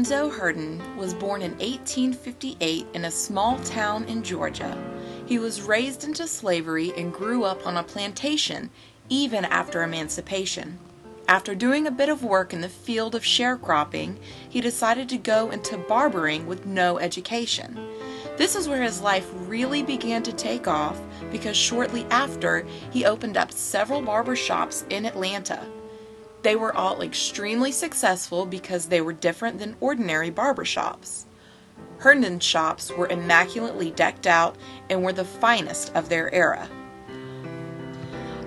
Alonzo Herndon was born in 1858 in a small town in Georgia. He was raised into slavery and grew up on a plantation even after emancipation. After doing a bit of work in the field of sharecropping, he decided to go into barbering with no education. This is where his life really began to take off because shortly after, he opened up several barber shops in Atlanta. They were all extremely successful because they were different than ordinary barber shops. Herndon's shops were immaculately decked out and were the finest of their era.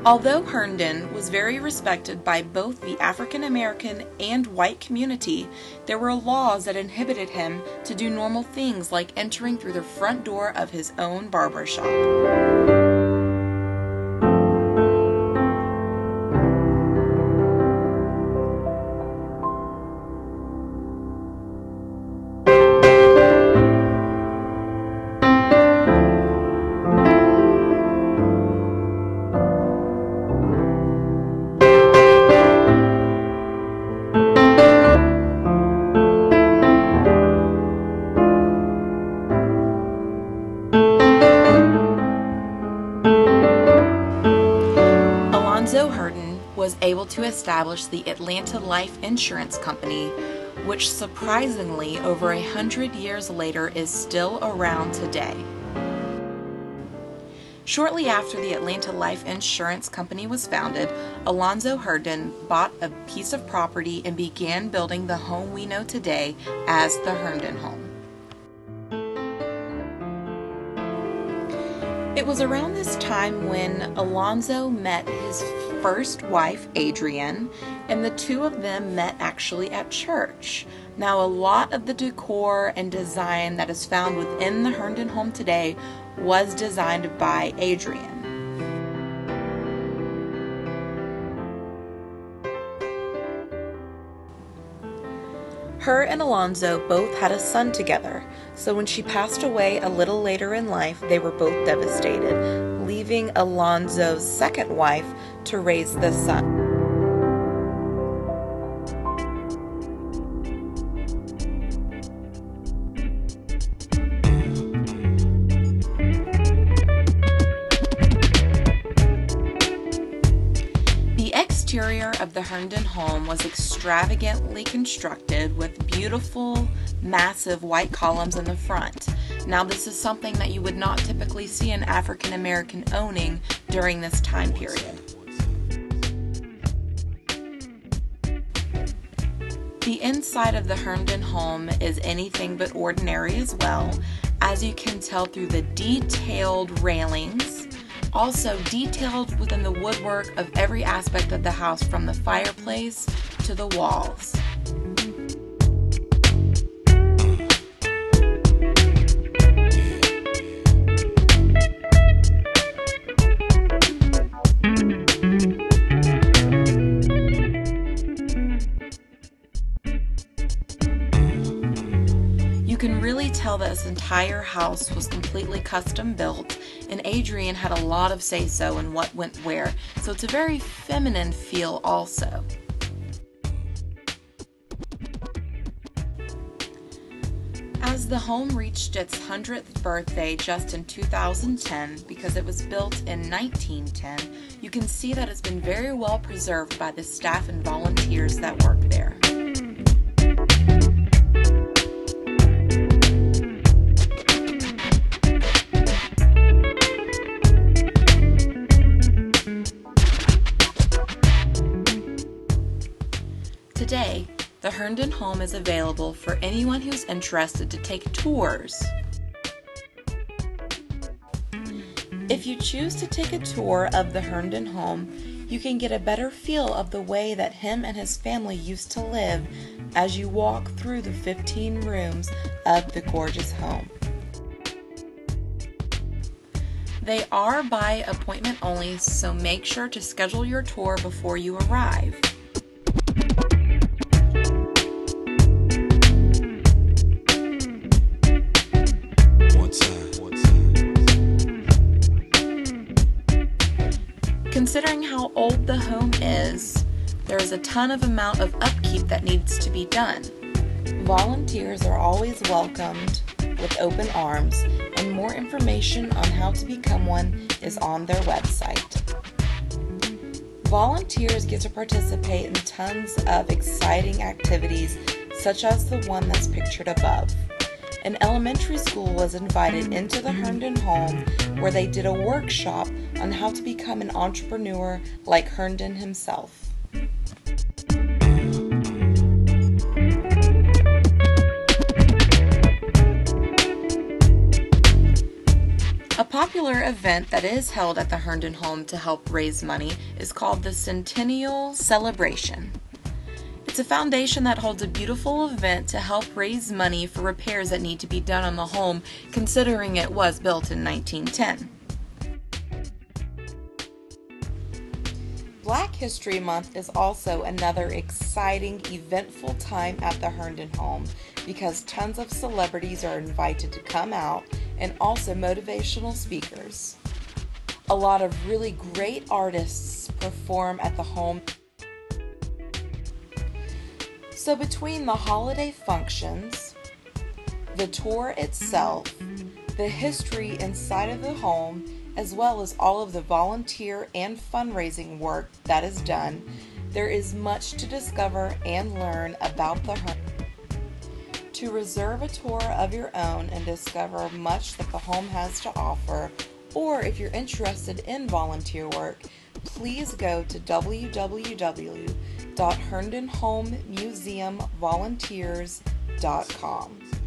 Although Herndon was very respected by both the African American and white community, there were laws that inhibited him to do normal things like entering through the front door of his own barber shop. Alonzo Herndon was able to establish the Atlanta Life Insurance Company, which surprisingly over 100 years later is still around today. Shortly after the Atlanta Life Insurance Company was founded, Alonzo Herndon bought a piece of property and began building the home we know today as the Herndon Home. It was around this time when Alonzo met his first wife, Adrienne, and the two of them met actually at church. Now, a lot of the decor and design that is found within the Herndon home today was designed by Adrienne. Her and Alonzo both had a son together, so when she passed away a little later in life, they were both devastated, leaving Alonzo's second wife to raise the son. The exterior of the Herndon home was extravagantly constructed with beautiful, massive white columns in the front. Now, this is something that you would not typically see an African American owning during this time period. The inside of the Herndon home is anything but ordinary as well, as you can tell through the detailed railings. Also detailed within the woodwork of every aspect of the house, from the fireplace to the walls. You can really tell that this entire house was completely custom built, and Adrienne had a lot of say-so in what went where, so it's a very feminine feel also. As the home reached its 100th birthday just in 2010, because it was built in 1910, you can see that it's been very well preserved by the staff and volunteers that work there. Today, the Herndon home is available for anyone who's interested to take tours. If you choose to take a tour of the Herndon home, you can get a better feel of the way that him and his family used to live as you walk through the 15 rooms of the gorgeous home. They are by appointment only, so make sure to schedule your tour before you arrive. Considering how old the home is, there is a ton of amount of upkeep that needs to be done. Volunteers are always welcomed with open arms, and more information on how to become one is on their website. Volunteers get to participate in tons of exciting activities, such as the one that's pictured above. An elementary school was invited into the Herndon Home, where they did a workshop on how to become an entrepreneur like Herndon himself. A popular event that is held at the Herndon Home to help raise money is called the Centennial Celebration. It's a foundation that holds a beautiful event to help raise money for repairs that need to be done on the home, considering it was built in 1910. Black History Month is also another exciting, eventful time at the Herndon Home because tons of celebrities are invited to come out and also motivational speakers. A lot of really great artists perform at the home. So between the holiday functions, the tour itself, the history inside of the home, as well as all of the volunteer and fundraising work that is done, there is much to discover and learn about the Herndon. To reserve a tour of your own and discover much that the home has to offer, or if you're interested in volunteer work, please go to www.herndonhomemuseumvolunteers.com.